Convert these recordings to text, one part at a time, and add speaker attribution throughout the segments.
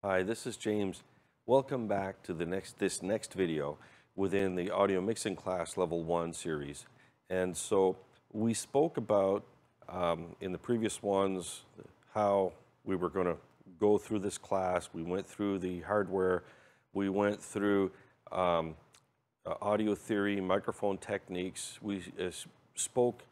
Speaker 1: Hi, this is James. Welcome back to this next video within the audio mixing class level 1 series. And so we spoke about in the previous ones how we were going to go through this class. We went through the hardware, we went through audio theory, microphone techniques. We spoke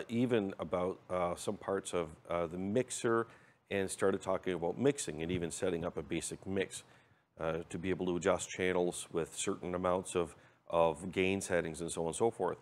Speaker 1: even about some parts of the mixer and started talking about mixing and even setting up a basic mix to be able to adjust channels with certain amounts of gain settings and so on and so forth.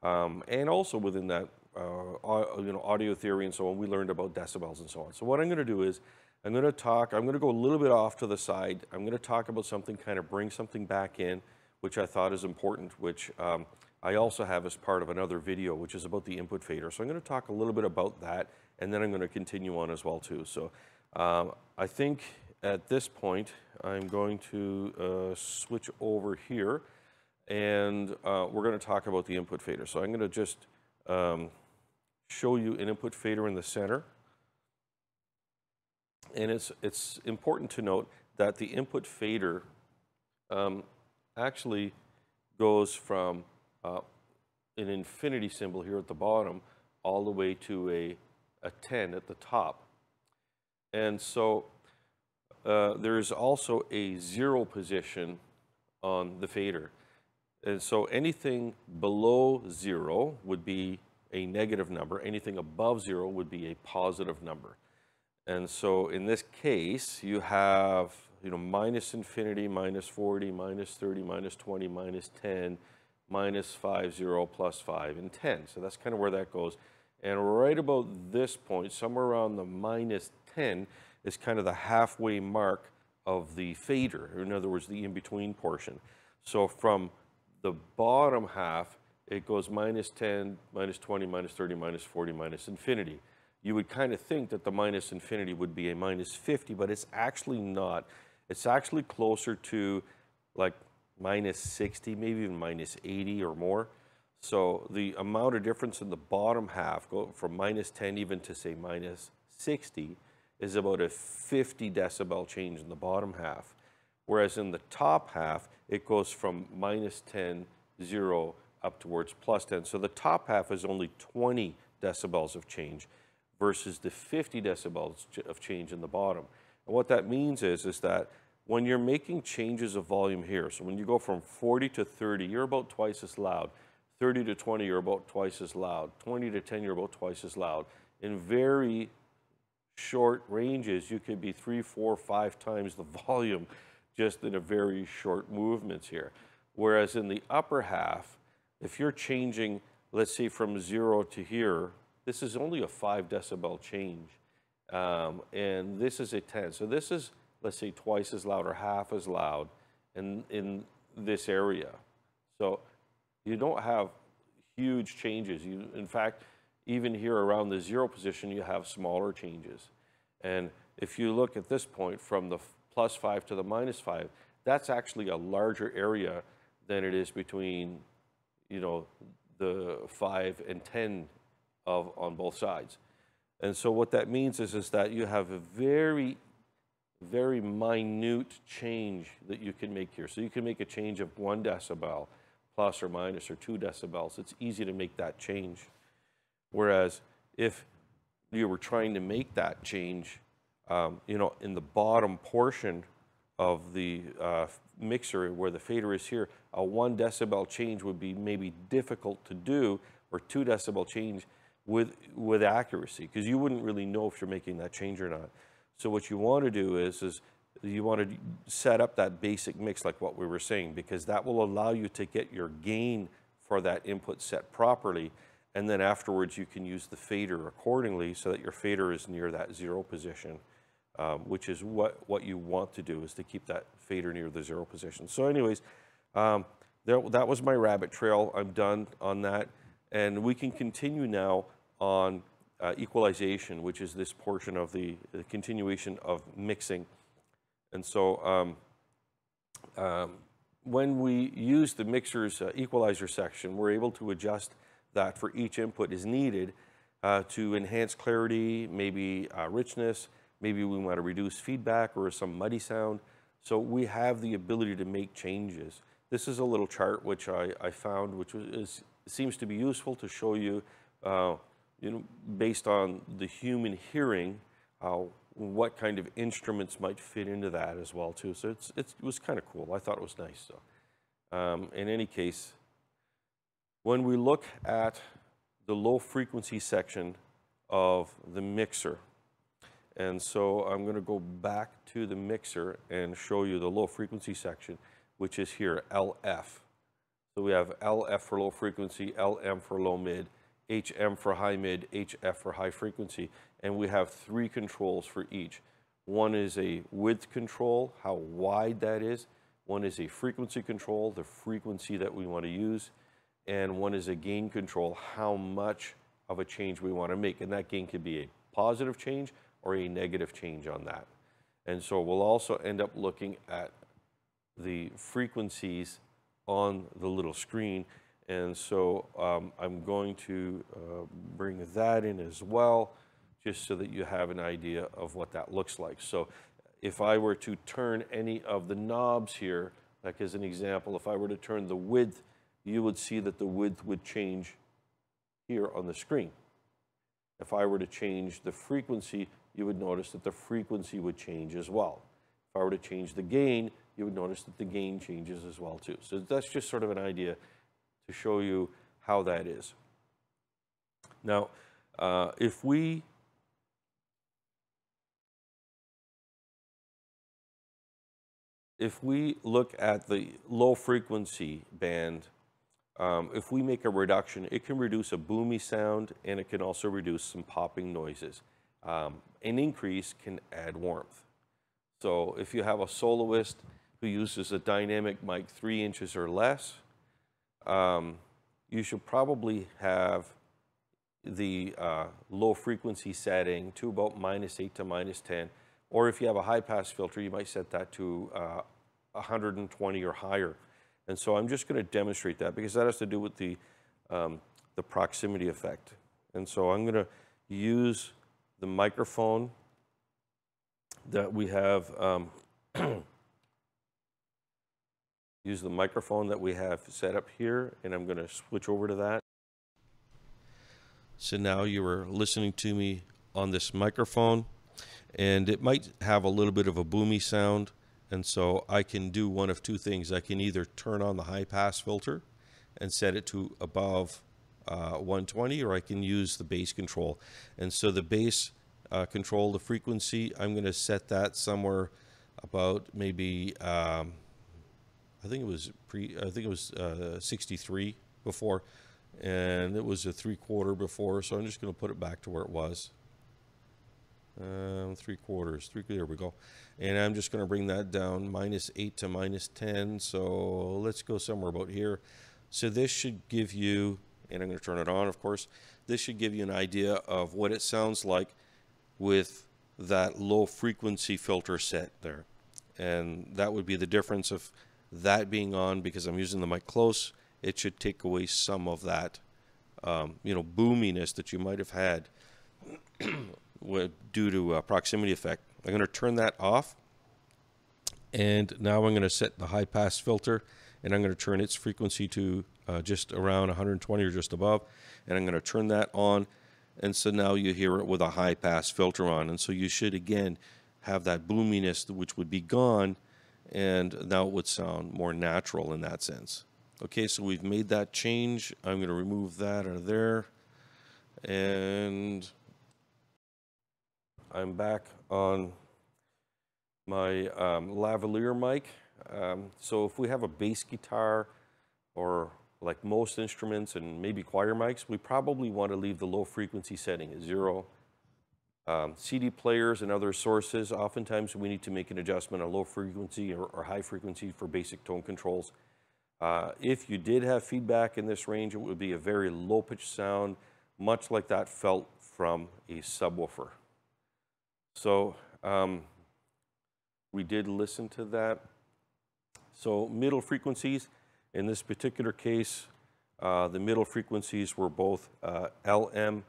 Speaker 1: And also within that, audio theory and so on, we learned about decibels and so on. So what I'm going to do is I'm going to go a little bit off to the side. I'm going to talk about something, kind of bring something back in, which I thought is important, which I also have as part of another video, which is about the input fader. So I'm going to talk a little bit about that, and then I'm going to continue on as well too. So I think at this point, I'm going to switch over here, and we're going to talk about the input fader. So I'm going to just show you an input fader in the center. And it's important to note that the input fader actually goes from an infinity symbol here at the bottom all the way to a 10 at the top. And so there's also a 0 position on the fader. And so anything below 0 would be a negative number. Anything above 0 would be a positive number. And so in this case, you have, minus infinity, minus 40, minus 30, minus 20, minus 10, minus 5, 0, plus 5, and 10. So that's kind of where that goes. And right about this point, somewhere around the minus 10 is kind of the halfway mark of the fader, or in other words, the in-between portion. So from the bottom half, it goes minus 10, minus 20, minus 30, minus 40, minus infinity. You would kind of think that the minus infinity would be a minus 50, but it's actually not. It's actually closer to like minus 60, maybe even minus 80 or more. So the amount of difference in the bottom half, go from minus 10 even to say minus 60, is about a 50 decibel change in the bottom half. Whereas in the top half, it goes from minus 10, 0, up towards plus 10. So the top half is only 20 decibels of change versus the 50 decibels of change in the bottom. And what that means is that when you're making changes of volume here, so when you go from 40 to 30, you're about twice as loud. 30 to 20, you're about twice as loud. 20 to 10, you're about twice as loud. In very short ranges, you could be 3, 4, 5 times the volume just in a very short movements here. Whereas in the upper half, if you're changing, let's say from 0 to here, this is only a 5 decibel change, and this is a 10. So this is, let's say, twice as loud or half as loud in this area. So you don't have huge changes. In fact, even here around the 0 position, you have smaller changes. And if you look at this point from the plus 5 to the minus 5, that's actually a larger area than it is between, the 5 and 10 on both sides. And so what that means is that you have a very, very minute change that you can make here. So you can make a change of 1 decibel, plus or minus, or 2 decibels. It's easy to make that change. Whereas if you were trying to make that change, in the bottom portion of the mixer where the fader is here, a 1 decibel change would be maybe difficult to do, or 2 decibel change with accuracy, because you wouldn't really know if you're making that change or not. So what you want to do is you want to set up that basic mix like what we were saying, because that will allow you to get your gain for that input set properly, and then afterwards you can use the fader accordingly so that your fader is near that 0 position, which is what you want to do, is to keep that fader near the 0 position. So anyways, that was my rabbit trail. I'm done on that. And we can continue now on equalization, which is this portion of the continuation of mixing. And so when we use the mixer's equalizer section, we're able to adjust that for each input as needed to enhance clarity, maybe richness, maybe we want to reduce feedback or some muddy sound. So we have the ability to make changes. This is a little chart which I found, which seems to be useful to show you, based on the human hearing, what kind of instruments might fit into that as well too. So it was kind of cool. I thought it was nice. So in any case, when we look at the low frequency section of the mixer, and so I'm going to go back to the mixer and show you the low frequency section, which is here, LF. So we have LF for low frequency, LM for low mid, HM for high mid, HF for high frequency, and we have 3 controls for each. One is a width control, how wide that is. One is a frequency control, the frequency that we want to use. And one is a gain control, how much of a change we want to make. And that gain could be a positive change or a negative change on that. And so we'll also end up looking at the frequencies on the little screen. And so I'm going to bring that in as well, just so that you have an idea of what that looks like. So if I were to turn any of the knobs here, like as an example, if I were to turn the width, you would see that the width would change here on the screen. If I were to change the frequency, you would notice that the frequency would change as well. If I were to change the gain, you would notice that the gain changes as well too. So that's just sort of an idea to show you how that is. Now, if we look at the low frequency band, if we make a reduction, it can reduce a boomy sound, and it can also reduce some popping noises. An increase can add warmth. So if you have a soloist who uses a dynamic mic 3 inches or less, you should probably have the low frequency setting to about -8 to -10. Or if you have a high pass filter, you might set that to 120 or higher. And so I'm just going to demonstrate that because that has to do with the proximity effect. And so I'm going to use the microphone that we have, set up here, and I'm going to switch over to that. So now you are listening to me on this microphone, and it might have a little bit of a boomy sound. And so I can do one of 2 things. I can either turn on the high pass filter and set it to above 120, or I can use the bass control. And so the bass control, the frequency, I'm going to set that somewhere about maybe, I think it was 63 before, and it was a 3/4 before. So I'm just going to put it back to where it was. 3/4, there we go. And I'm just going to bring that down -8 to -10. So let's go somewhere about here. So this should give you, and I'm going to turn it on, of course, this should give you an idea of what it sounds like with that low frequency filter set there. And that would be the difference of that being on, because I'm using the mic close. It should take away some of that, boominess that you might have had due to proximity effect. I'm going to turn that off, and now I'm going to set the high pass filter, and I'm going to turn its frequency to just around 120 or just above, and I'm going to turn that on, and so now you hear it with a high pass filter on, and so you should again have that boominess which would be gone, and now it would sound more natural in that sense. Okay, so we've made that change. I'm going to remove that out of there, and I'm back on my lavalier mic. So if we have a bass guitar, or like most instruments and maybe choir mics, we probably want to leave the low frequency setting at 0. CD players and other sources, oftentimes we need to make an adjustment on low frequency or high frequency for basic tone controls. If you did have feedback in this range, it would be a very low pitched sound, much like that felt from a subwoofer. So we did listen to that. So middle frequencies, in this particular case, the middle frequencies were both LM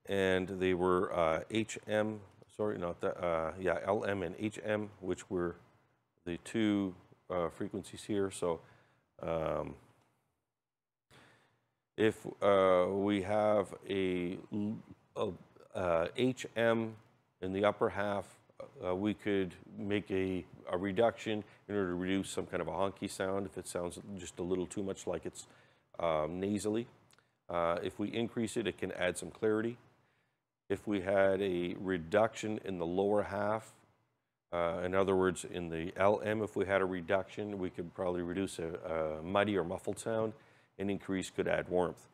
Speaker 1: and they were HM, sorry, not that, yeah, LM and HM, which were the two frequencies here. So if we have a HM in the upper half, we could make a reduction in order to reduce some kind of a honky sound if it sounds just a little too much like it's nasally. If we increase it, it can add some clarity. If we had a reduction in the lower half, in other words, in the LM, if we had a reduction, we could probably reduce a muddy or muffled sound. An increase could add warmth.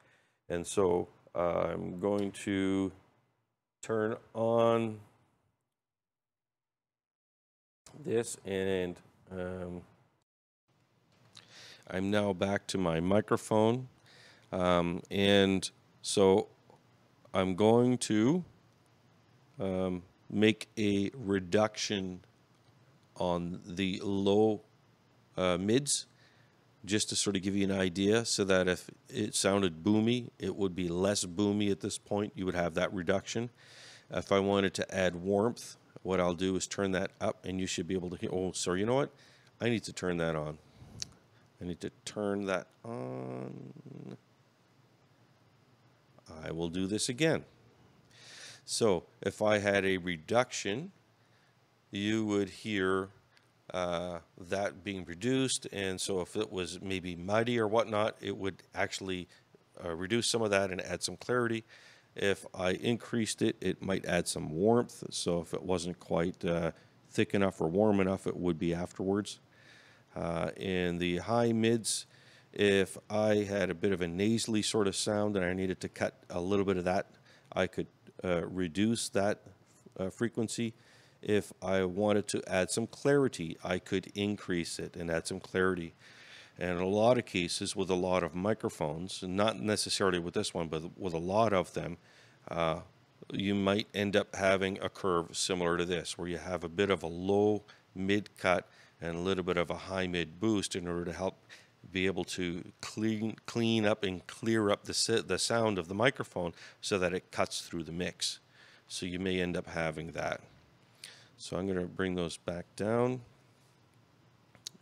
Speaker 1: And so I'm going to turn on this, and I'm now back to my microphone. And so I'm going to make a reduction on the low mids, just to sort of give you an idea, so that if it sounded boomy, it would be less boomy at this point. You would have that reduction. If I wanted to add warmth, what I'll do is turn that up, and you should be able to hear. Oh, sorry, you know what? I need to turn that on. I need to turn that on. I will do this again. So if I had a reduction, you would hear that being reduced, and so if it was maybe muddy or whatnot, it would actually reduce some of that and add some clarity. If I increased it, it might add some warmth, so if it wasn't quite thick enough or warm enough, it would be afterwards. In the high mids, if I had a bit of a nasally sort of sound and I needed to cut a little bit of that, I could reduce that frequency. If I wanted to add some clarity, I could increase it and add some clarity. And in a lot of cases with a lot of microphones, not necessarily with this one, but with a lot of them, you might end up having a curve similar to this, where you have a bit of a low mid cut and a little bit of a high mid boost in order to help be able to clean up and clear up the sound of the microphone so that it cuts through the mix. So you may end up having that. So I'm going to bring those back down,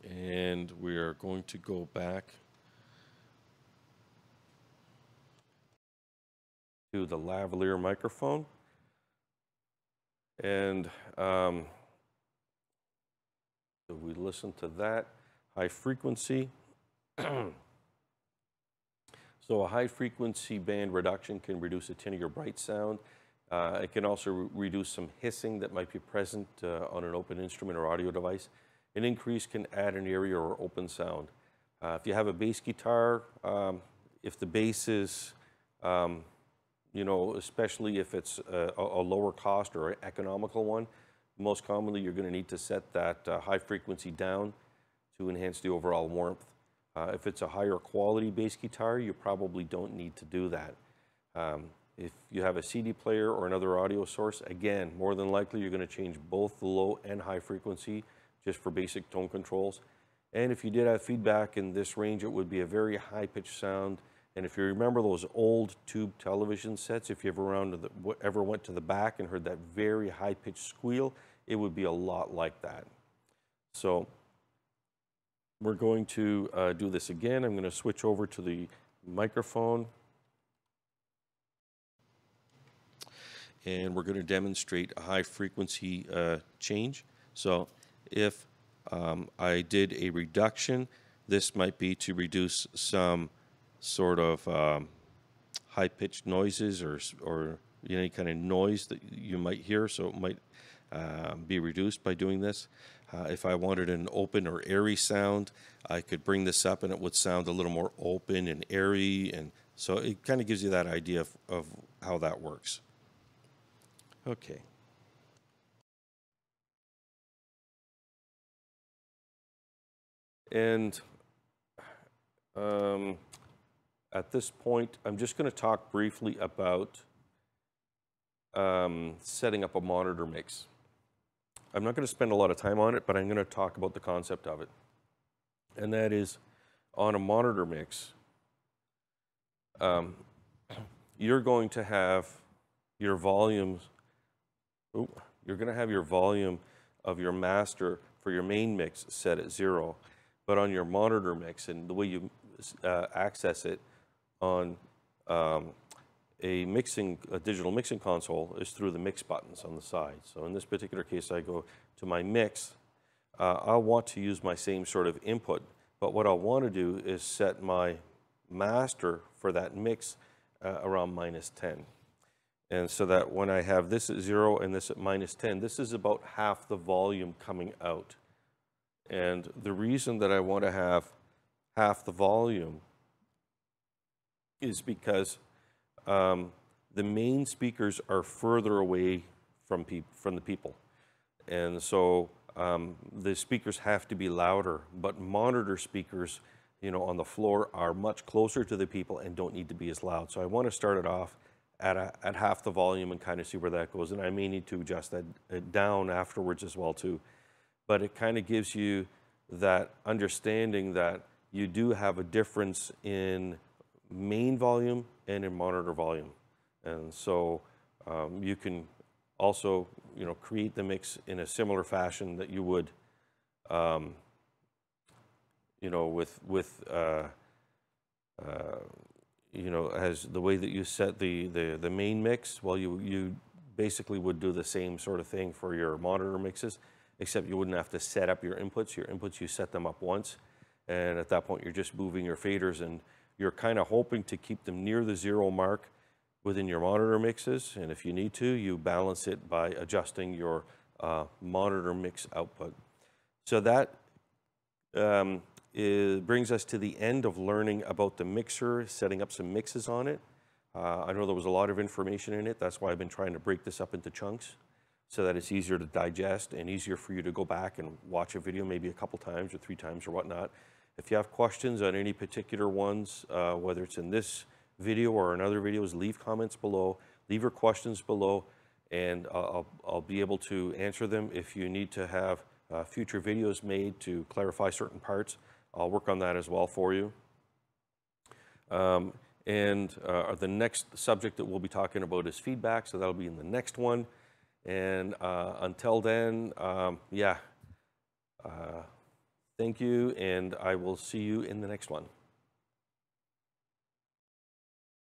Speaker 1: and we are going to go back to the lavalier microphone. And so we listen to that high frequency. So a high frequency band reduction can reduce a tinny or bright sound. It can also reduce some hissing that might be present on an open instrument or audio device. An increase can add an area or open sound. If you have a bass guitar, if the bass is, you know, especially if it's a lower cost or an economical one, most commonly you're going to need to set that high frequency down to enhance the overall warmth. If it's a higher quality bass guitar, you probably don't need to do that. If you have a CD player or another audio source, again, more than likely you're going to change both the low and high frequency just for basic tone controls. And if you did have feedback in this range, it would be a very high-pitched sound. And if you remember those old tube television sets, if you ever went to the back and heard that very high-pitched squeal, it would be a lot like that. So we're going to do this again. I'm going to switch over to the microphone. And we're going to demonstrate a high frequency change. So if I did a reduction, this might be to reduce some sort of high-pitched noises or any kind of noise that you might hear, so it might be reduced by doing this. If I wanted an open or airy sound, I could bring this up and it would sound a little more open and airy, and so it kind of gives you that idea of how that works. Okay. And at this point, I'm just going to talk briefly about setting up a monitor mix. I'm not going to spend a lot of time on it, but I'm going to talk about the concept of it. And that is, on a monitor mix, you're going to have your volumes. you're going to have your volume of your master for your main mix set at 0, but on your monitor mix, and the way you access it on a digital mixing console is through the mix buttons on the side. So in this particular case, I go to my mix. I want to use my same sort of input, but what I want to do is set my master for that mix around -10. And so that when I have this at 0 and this at -10, this is about half the volume coming out. And the reason that I want to have half the volume is because the main speakers are further away from the people. And so the speakers have to be louder, but monitor speakers, you know, on the floor are much closer to the people and don't need to be as loud. So I want to start it off at half the volume and kind of see where that goes. And I may need to adjust that down afterwards as well too. But it kind of gives you that understanding that you do have a difference in main volume and in monitor volume. And so you can also, you know, create the mix in a similar fashion that you would, you know, with you know, as the way that you set the main mix. Well, you basically would do the same sort of thing for your monitor mixes, except you wouldn't have to set up your inputs. Your inputs, you set them up once, and at that point you're just moving your faders, and you're kind of hoping to keep them near the 0 mark within your monitor mixes. And if you need to, you balance it by adjusting your monitor mix output. So that brings us to the end of learning about the mixer, setting up some mixes on it. I know there was a lot of information in it. That's why I've been trying to break this up into chunks so that it's easier to digest and easier for you to go back and watch a video maybe a couple times or 3 times or whatnot. If you have questions on any particular ones, whether it's in this video or in other videos, leave comments below, leave your questions below, and I'll be able to answer them. If you need to have future videos made to clarify certain parts, I'll work on that as well for you. The next subject that we'll be talking about is feedback, so that'll be in the next one. And until then, yeah, thank you, and I will see you in the next one.